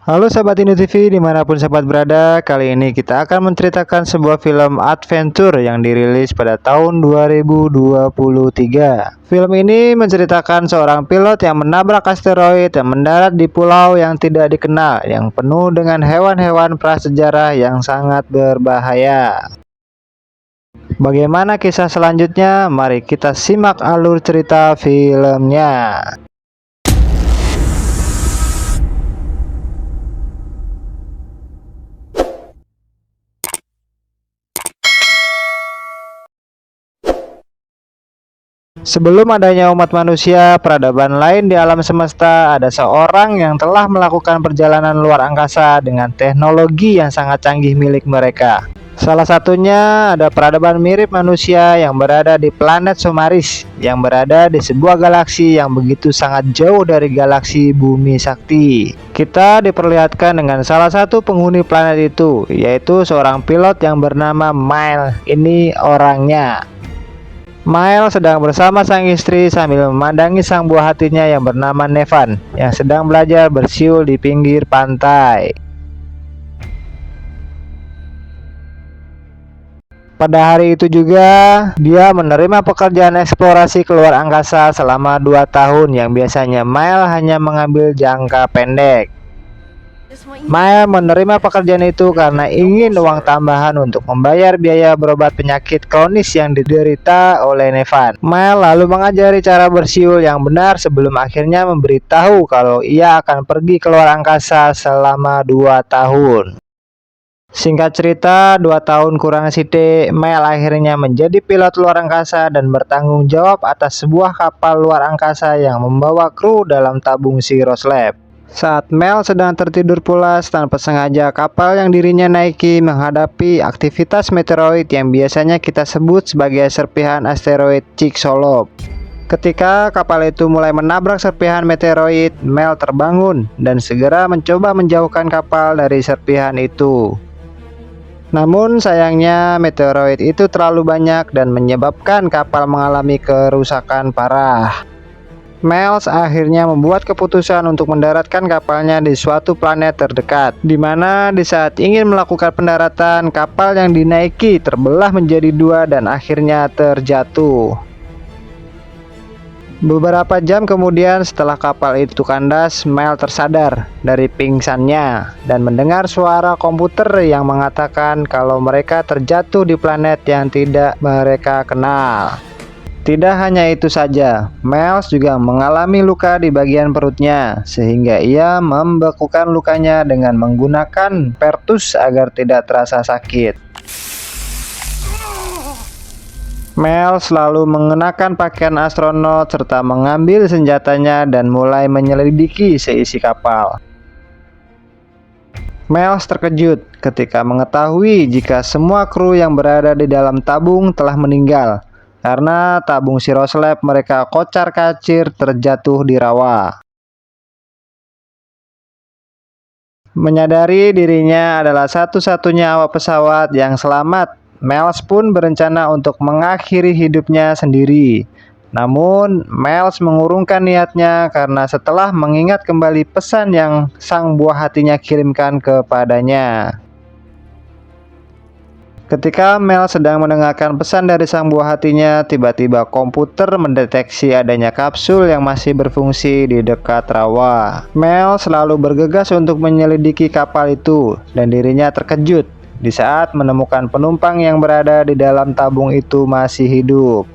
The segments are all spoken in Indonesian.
Halo sahabat Indo TV dimanapun sahabat berada. Kali ini kita akan menceritakan sebuah film adventure yang dirilis pada tahun 2023. Film ini menceritakan seorang pilot yang menabrak asteroid yang mendarat di pulau yang tidak dikenal, yang penuh dengan hewan-hewan prasejarah yang sangat berbahaya. Bagaimana kisah selanjutnya? Mari kita simak alur cerita filmnya. Sebelum adanya umat manusia, peradaban lain di alam semesta, ada seorang yang telah melakukan perjalanan luar angkasa dengan teknologi yang sangat canggih milik mereka. Salah satunya ada peradaban mirip manusia yang berada di planet Somaris, yang berada di sebuah galaksi yang begitu sangat jauh dari galaksi Bumi Sakti. Kita diperlihatkan dengan salah satu penghuni planet itu, yaitu seorang pilot yang bernama Miles. Ini orangnya. Miles sedang bersama sang istri sambil memandangi sang buah hatinya yang bernama Nevan yang sedang belajar bersiul di pinggir pantai. Pada hari itu juga, dia menerima pekerjaan eksplorasi keluar angkasa selama 2 tahun yang biasanya Miles hanya mengambil jangka pendek. Maya menerima pekerjaan itu karena ingin uang tambahan untuk membayar biaya berobat penyakit kronis yang diderita oleh Nevan. Maya lalu mengajari cara bersiul yang benar sebelum akhirnya memberitahu kalau ia akan pergi keluar angkasa selama 2 tahun. Singkat cerita, 2 tahun kurang sidik, Mel akhirnya menjadi pilot luar angkasa dan bertanggung jawab atas sebuah kapal luar angkasa yang membawa kru dalam tabung Syros Lab. Saat Mel sedang tertidur pulas tanpa sengaja, kapal yang dirinya naiki menghadapi aktivitas meteoroid yang biasanya kita sebut sebagai serpihan asteroid Chicxulub. Ketika kapal itu mulai menabrak serpihan meteoroid, Mel terbangun dan segera mencoba menjauhkan kapal dari serpihan itu. Namun sayangnya meteoroid itu terlalu banyak dan menyebabkan kapal mengalami kerusakan parah. Miles akhirnya membuat keputusan untuk mendaratkan kapalnya di suatu planet terdekat, di mana di saat ingin melakukan pendaratan, kapal yang dinaiki terbelah menjadi 2 dan akhirnya terjatuh. Beberapa jam kemudian setelah kapal itu kandas, Miles tersadar dari pingsannya dan mendengar suara komputer yang mengatakan kalau mereka terjatuh di planet yang tidak mereka kenal. Tidak hanya itu saja, Miles juga mengalami luka di bagian perutnya, sehingga ia membekukan lukanya dengan menggunakan pertus agar tidak terasa sakit. Miles selalu mengenakan pakaian astronot serta mengambil senjatanya dan mulai menyelidiki seisi kapal. Miles terkejut ketika mengetahui jika semua kru yang berada di dalam tabung telah meninggal, karena tabung Syros Lab mereka kocar-kacir terjatuh di rawa. Menyadari dirinya adalah satu-satunya awak pesawat yang selamat, Miles pun berencana untuk mengakhiri hidupnya sendiri. Namun, Miles mengurungkan niatnya karena setelah mengingat kembali pesan yang sang buah hatinya kirimkan kepadanya. Ketika Mel sedang mendengarkan pesan dari sang buah hatinya, tiba-tiba komputer mendeteksi adanya kapsul yang masih berfungsi di dekat rawa. Mel selalu bergegas untuk menyelidiki kapal itu, dan dirinya terkejut di saat menemukan penumpang yang berada di dalam tabung itu masih hidup.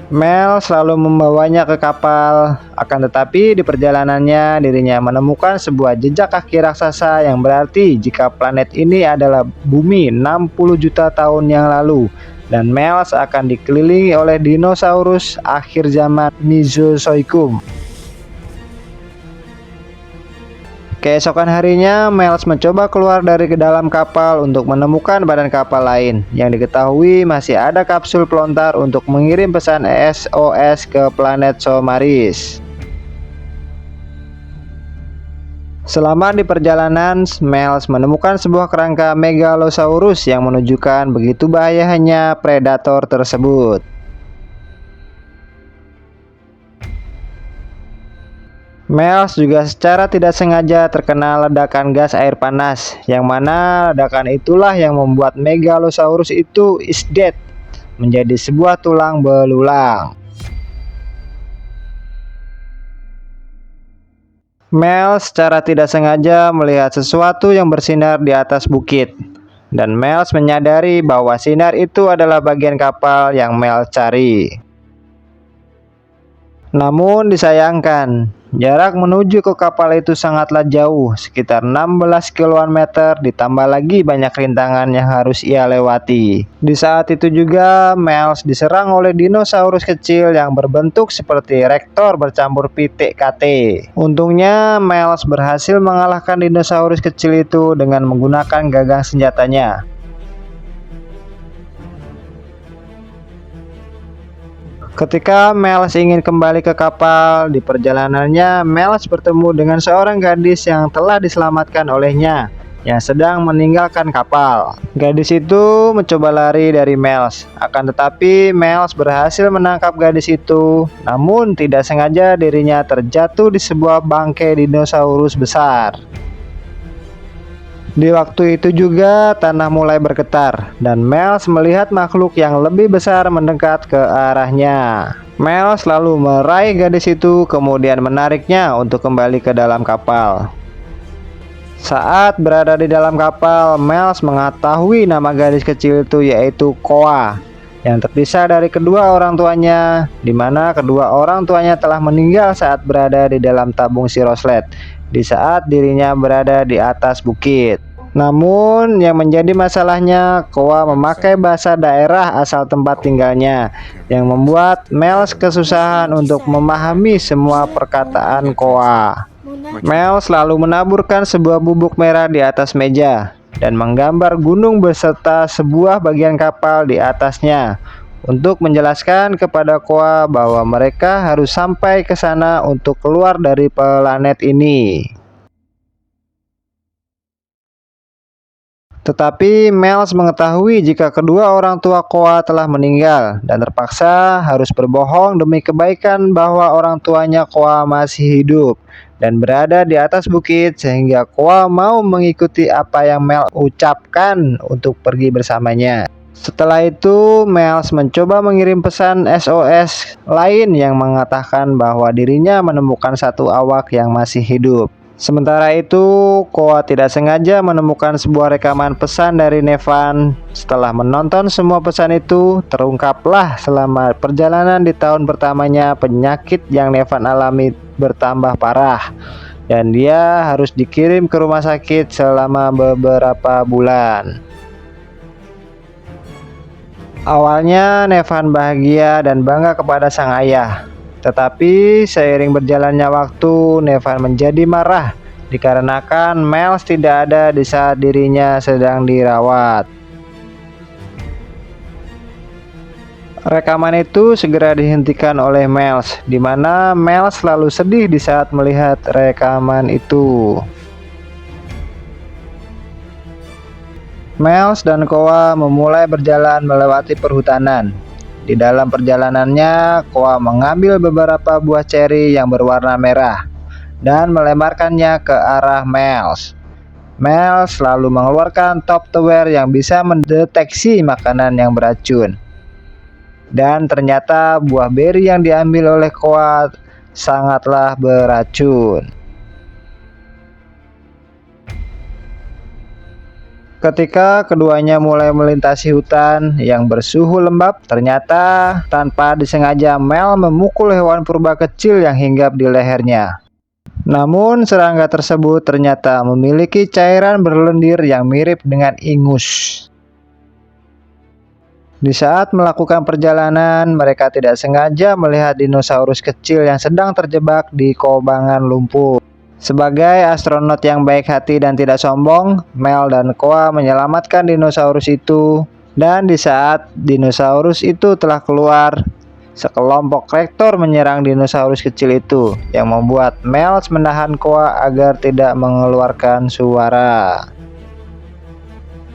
Mel selalu membawanya ke kapal, akan tetapi di perjalanannya dirinya menemukan sebuah jejak kaki raksasa yang berarti jika planet ini adalah bumi 60 juta tahun yang lalu, dan Mel akan dikelilingi oleh dinosaurus akhir zaman Mesozoikum. Keesokan harinya, Miles mencoba keluar dari ke dalam kapal untuk menemukan badan kapal lain yang diketahui masih ada kapsul pelontar untuk mengirim pesan SOS ke planet Somaris. Selama di perjalanan, Miles menemukan sebuah kerangka Megalosaurus yang menunjukkan begitu bahayanya predator tersebut. Miles juga secara tidak sengaja terkena ledakan gas air panas, yang mana ledakan itulah yang membuat Megalosaurus itu is dead, menjadi sebuah tulang belulang. Mel secara tidak sengaja melihat sesuatu yang bersinar di atas bukit, dan Mel menyadari bahwa sinar itu adalah bagian kapal yang Mel cari. Namun disayangkan, jarak menuju ke kapal itu sangatlah jauh, sekitar 16 km, ditambah lagi banyak rintangan yang harus ia lewati. Di saat itu juga, Miles diserang oleh dinosaurus kecil yang berbentuk seperti rektor bercampur pitik KT. Untungnya, Miles berhasil mengalahkan dinosaurus kecil itu dengan menggunakan gagang senjatanya. Ketika Miles ingin kembali ke kapal, di perjalanannya Miles bertemu dengan seorang gadis yang telah diselamatkan olehnya, yang sedang meninggalkan kapal. Gadis itu mencoba lari dari Miles, akan tetapi Miles berhasil menangkap gadis itu, namun tidak sengaja dirinya terjatuh di sebuah bangkai dinosaurus besar. Di waktu itu juga tanah mulai bergetar dan Miles melihat makhluk yang lebih besar mendekat ke arahnya. Miles lalu meraih gadis itu kemudian menariknya untuk kembali ke dalam kapal. Saat berada di dalam kapal, Miles mengetahui nama gadis kecil itu yaitu Koa, yang terpisah dari kedua orang tuanya, di mana kedua orang tuanya telah meninggal saat berada di dalam tabung Siroslet, di saat dirinya berada di atas bukit. Namun yang menjadi masalahnya, Koa memakai bahasa daerah asal tempat tinggalnya, yang membuat Miles kesusahan untuk memahami semua perkataan Koa. Miles lalu menaburkan sebuah bubuk merah di atas meja dan menggambar gunung beserta sebuah bagian kapal di atasnya untuk menjelaskan kepada Koa bahwa mereka harus sampai ke sana untuk keluar dari planet ini. Tetapi Miles mengetahui jika kedua orang tua Koa telah meninggal dan terpaksa harus berbohong demi kebaikan bahwa orang tuanya Koa masih hidup dan berada di atas bukit, sehingga Koa mau mengikuti apa yang Miles ucapkan untuk pergi bersamanya. Setelah itu, Miles mencoba mengirim pesan SOS lain yang mengatakan bahwa dirinya menemukan satu awak yang masih hidup. Sementara itu, Koa tidak sengaja menemukan sebuah rekaman pesan dari Nevan. Setelah menonton semua pesan itu, terungkaplah selama perjalanan di tahun pertamanya penyakit yang Nevan alami bertambah parah, dan dia harus dikirim ke rumah sakit selama beberapa bulan. Awalnya Nevan bahagia dan bangga kepada sang ayah. Tetapi seiring berjalannya waktu, Nevan menjadi marah dikarenakan Miles tidak ada di saat dirinya sedang dirawat. Rekaman itu segera dihentikan oleh Miles, di mana Miles selalu sedih di saat melihat rekaman itu. Miles dan Koa memulai berjalan melewati perhutanan. Di dalam perjalanannya, Koa mengambil beberapa buah ceri yang berwarna merah dan melemparkannya ke arah Miles. Miles lalu mengeluarkan top tower yang bisa mendeteksi makanan yang beracun. Dan ternyata buah beri yang diambil oleh Koa sangatlah beracun. Ketika keduanya mulai melintasi hutan yang bersuhu lembab, ternyata tanpa disengaja Mel memukul hewan purba kecil yang hinggap di lehernya. Namun serangga tersebut ternyata memiliki cairan berlendir yang mirip dengan ingus. Di saat melakukan perjalanan, mereka tidak sengaja melihat dinosaurus kecil yang sedang terjebak di kubangan lumpur. Sebagai astronot yang baik hati dan tidak sombong, Mel dan Koa menyelamatkan dinosaurus itu. Dan di saat dinosaurus itu telah keluar, sekelompok rektor menyerang dinosaurus kecil itu, yang membuat Mel menahan Koa agar tidak mengeluarkan suara.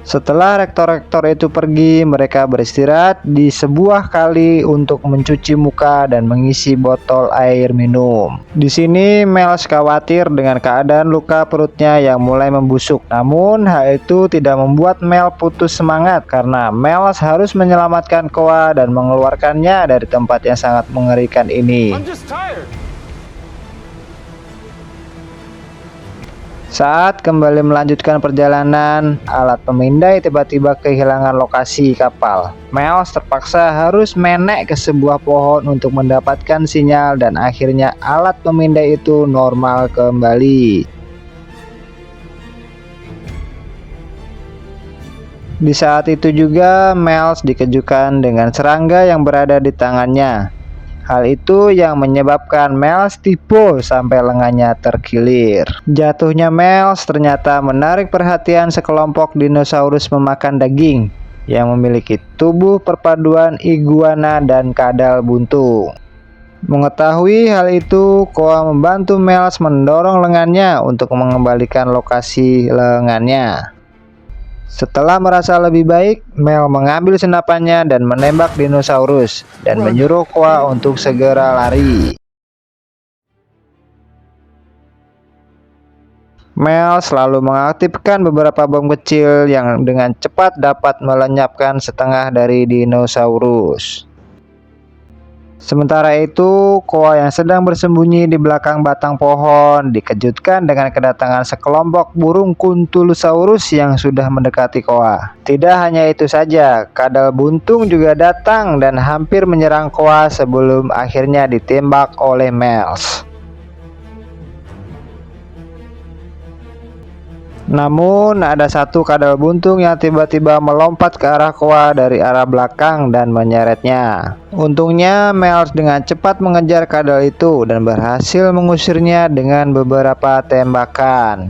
Setelah rektor-rektor itu pergi, mereka beristirahat di sebuah kali untuk mencuci muka dan mengisi botol air minum. Di sini Miles khawatir dengan keadaan luka perutnya yang mulai membusuk. Namun hal itu tidak membuat Mel putus semangat karena Miles harus menyelamatkan Koa dan mengeluarkannya dari tempat yang sangat mengerikan ini. Saat kembali melanjutkan perjalanan, alat pemindai tiba-tiba kehilangan lokasi kapal. Miles terpaksa harus menek ke sebuah pohon untuk mendapatkan sinyal dan akhirnya alat pemindai itu normal kembali. Di saat itu juga Miles dikejutkan dengan serangga yang berada di tangannya. Hal itu yang menyebabkan Miles tiba sampai lengannya terkilir. Jatuhnya Miles ternyata menarik perhatian sekelompok dinosaurus memakan daging yang memiliki tubuh perpaduan iguana dan kadal buntung. Mengetahui hal itu, Koa membantu Miles mendorong lengannya untuk mengembalikan lokasi lengannya. Setelah merasa lebih baik, Mel mengambil senapannya dan menembak dinosaurus dan menyuruh Koa untuk segera lari. Mel selalu mengaktifkan beberapa bom kecil yang dengan cepat dapat melenyapkan setengah dari dinosaurus. Sementara itu, Koa yang sedang bersembunyi di belakang batang pohon dikejutkan dengan kedatangan sekelompok burung Kuntulosaurus yang sudah mendekati Koa. Tidak hanya itu saja, kadal buntung juga datang dan hampir menyerang Koa sebelum akhirnya ditembak oleh Miles. Namun ada satu kadal buntung yang tiba-tiba melompat ke arah Koa dari arah belakang dan menyeretnya. Untungnya Miles dengan cepat mengejar kadal itu dan berhasil mengusirnya dengan beberapa tembakan.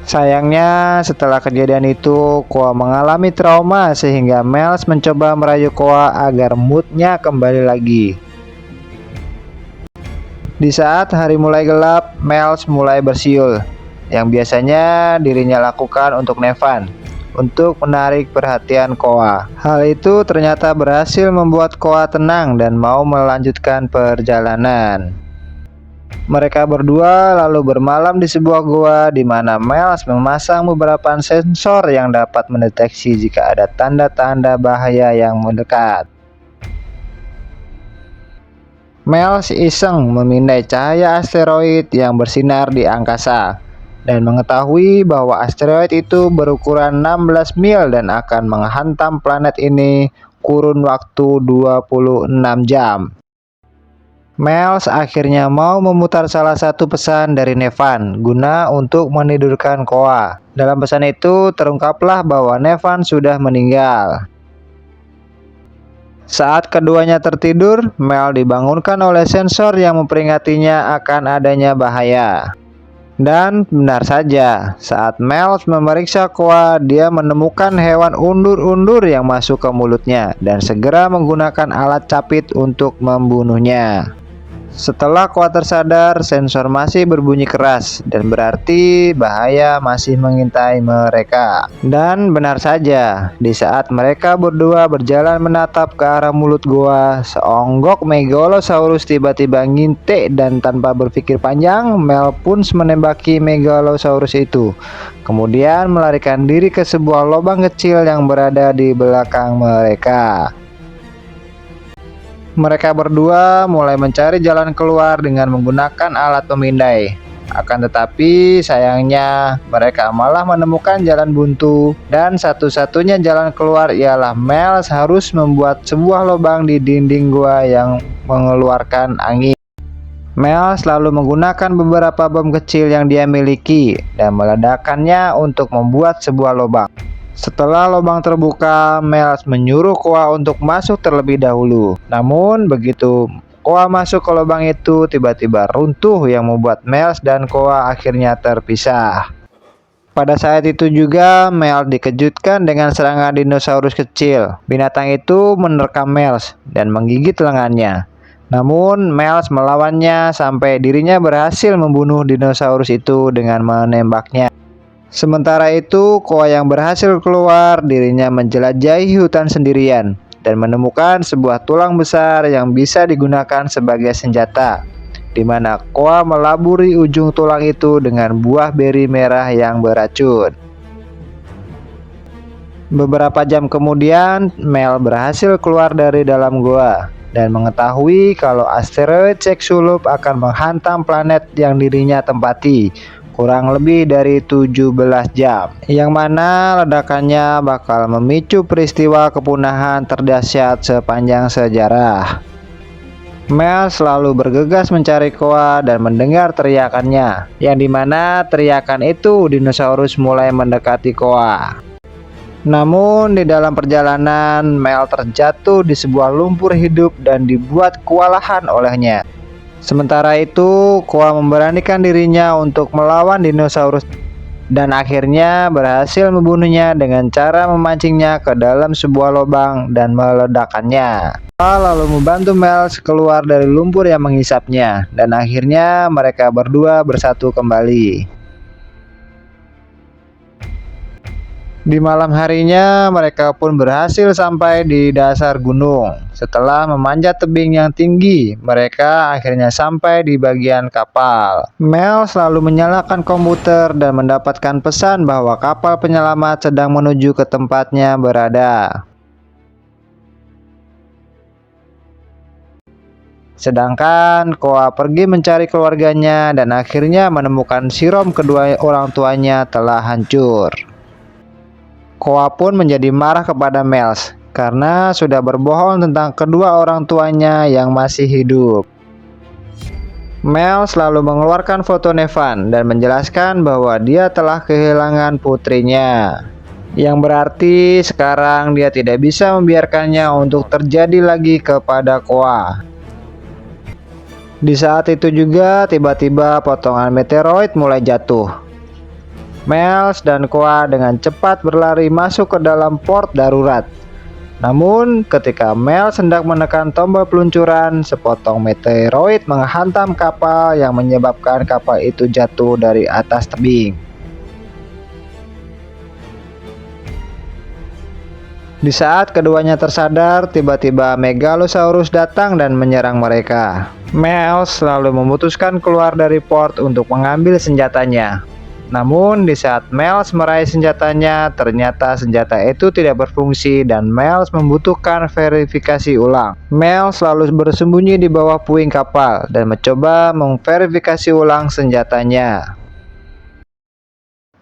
Sayangnya setelah kejadian itu Koa mengalami trauma sehingga Miles mencoba merayu Koa agar moodnya kembali lagi. Di saat hari mulai gelap, Miles mulai bersiul yang biasanya dirinya lakukan untuk Nevan untuk menarik perhatian Koa. Hal itu ternyata berhasil membuat Koa tenang dan mau melanjutkan perjalanan. Mereka berdua lalu bermalam di sebuah gua di mana Miles memasang beberapa sensor yang dapat mendeteksi jika ada tanda-tanda bahaya yang mendekat. Miles iseng memindai cahaya asteroid yang bersinar di angkasa dan mengetahui bahwa asteroid itu berukuran 16 mil dan akan menghantam planet ini kurun waktu 26 jam. Miles akhirnya mau memutar salah satu pesan dari Nevan guna untuk menidurkan Koa. Dalam pesan itu terungkaplah bahwa Nevan sudah meninggal. Saat keduanya tertidur, Mel dibangunkan oleh sensor yang memperingatinya akan adanya bahaya. Dan benar saja, saat Mel memeriksa Koa, dia menemukan hewan undur-undur yang masuk ke mulutnya dan segera menggunakan alat capit untuk membunuhnya. Setelah Koa tersadar, sensor masih berbunyi keras dan berarti bahaya masih mengintai mereka. Dan benar saja, di saat mereka berdua berjalan menatap ke arah mulut gua, seonggok Megalosaurus tiba-tiba ngintik dan tanpa berpikir panjang, Mel pun menembaki Megalosaurus itu. Kemudian melarikan diri ke sebuah lubang kecil yang berada di belakang mereka. Mereka berdua mulai mencari jalan keluar dengan menggunakan alat pemindai. Akan tetapi sayangnya mereka malah menemukan jalan buntu dan satu-satunya jalan keluar ialah Miles harus membuat sebuah lubang di dinding gua yang mengeluarkan angin. Miles lalu menggunakan beberapa bom kecil yang dia miliki dan meledakkannya untuk membuat sebuah lubang. Setelah lubang terbuka, Miles menyuruh Koa untuk masuk terlebih dahulu. Namun begitu Koa masuk ke lubang itu, tiba-tiba runtuh yang membuat Miles dan Koa akhirnya terpisah. Pada saat itu juga Miles dikejutkan dengan serangan dinosaurus kecil. Binatang itu menerkam Miles dan menggigit lengannya. Namun Miles melawannya sampai dirinya berhasil membunuh dinosaurus itu dengan menembaknya. Sementara itu, Koa yang berhasil keluar, dirinya menjelajahi hutan sendirian dan menemukan sebuah tulang besar yang bisa digunakan sebagai senjata, di mana Koa melaburi ujung tulang itu dengan buah beri merah yang beracun. Beberapa jam kemudian, Mel berhasil keluar dari dalam gua dan mengetahui kalau asteroid Chicxulub akan menghantam planet yang dirinya tempati kurang lebih dari 17 jam, yang mana ledakannya bakal memicu peristiwa kepunahan terdahsyat sepanjang sejarah. Mel selalu bergegas mencari Koa dan mendengar teriakannya, yang dimana teriakan itu dinosaurus mulai mendekati Koa. Namun di dalam perjalanan, Mel terjatuh di sebuah lumpur hidup dan dibuat kewalahan olehnya. Sementara itu, Koa memberanikan dirinya untuk melawan dinosaurus dan akhirnya berhasil membunuhnya dengan cara memancingnya ke dalam sebuah lubang dan meledakkannya. Koa lalu membantu Mel keluar dari lumpur yang menghisapnya dan akhirnya mereka berdua bersatu kembali. Di malam harinya, mereka pun berhasil sampai di dasar gunung. Setelah memanjat tebing yang tinggi, mereka akhirnya sampai di bagian kapal. Mel selalu menyalakan komputer dan mendapatkan pesan bahwa kapal penyelamat sedang menuju ke tempatnya berada. Sedangkan Koa pergi mencari keluarganya dan akhirnya menemukan sirom kedua orang tuanya telah hancur. Koa pun menjadi marah kepada Mels karena sudah berbohong tentang kedua orang tuanya yang masih hidup. Mel selalu mengeluarkan foto Nevan dan menjelaskan bahwa dia telah kehilangan putrinya, yang berarti sekarang dia tidak bisa membiarkannya untuk terjadi lagi kepada Koa. Di saat itu juga tiba-tiba potongan meteoroid mulai jatuh. Mels dan Koa dengan cepat berlari masuk ke dalam port darurat. Namun, ketika Mels hendak menekan tombol peluncuran, sepotong meteoroid menghantam kapal yang menyebabkan kapal itu jatuh dari atas tebing. Di saat keduanya tersadar, tiba-tiba Megalosaurus datang dan menyerang mereka. Mels lalu memutuskan keluar dari port untuk mengambil senjatanya. Namun di saat Mels meraih senjatanya, ternyata senjata itu tidak berfungsi dan Mels membutuhkan verifikasi ulang. Mels selalu bersembunyi di bawah puing kapal dan mencoba memverifikasi ulang senjatanya.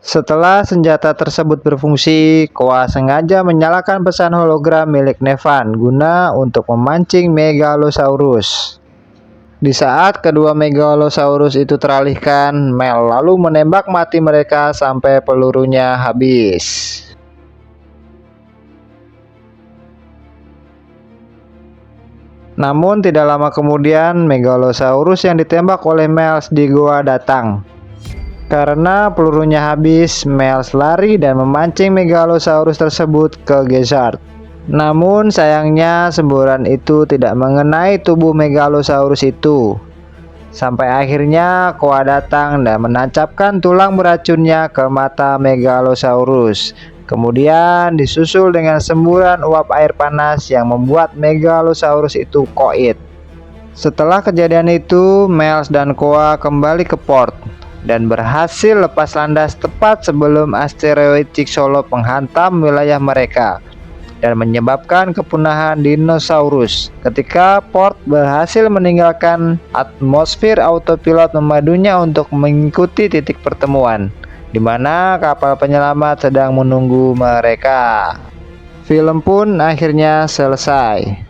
Setelah senjata tersebut berfungsi, Koa sengaja menyalakan pesan hologram milik Nevan guna untuk memancing Megalosaurus. Di saat kedua Megalosaurus itu teralihkan, Mel lalu menembak mati mereka sampai pelurunya habis. Namun tidak lama kemudian, Megalosaurus yang ditembak oleh Mels di goa datang. Karena pelurunya habis, Mels lari dan memancing Megalosaurus tersebut ke Geysart. Namun sayangnya semburan itu tidak mengenai tubuh Megalosaurus itu. Sampai akhirnya Koa datang dan menancapkan tulang beracunnya ke mata Megalosaurus. Kemudian disusul dengan semburan uap air panas yang membuat Megalosaurus itu koit. Setelah kejadian itu, Mels dan Koa kembali ke port dan berhasil lepas landas tepat sebelum asteroid Chicxulub menghantam wilayah mereka dan menyebabkan kepunahan dinosaurus. Ketika port berhasil meninggalkan atmosfer, autopilot memadunya untuk mengikuti titik pertemuan, di mana kapal penyelamat sedang menunggu mereka. Film pun akhirnya selesai.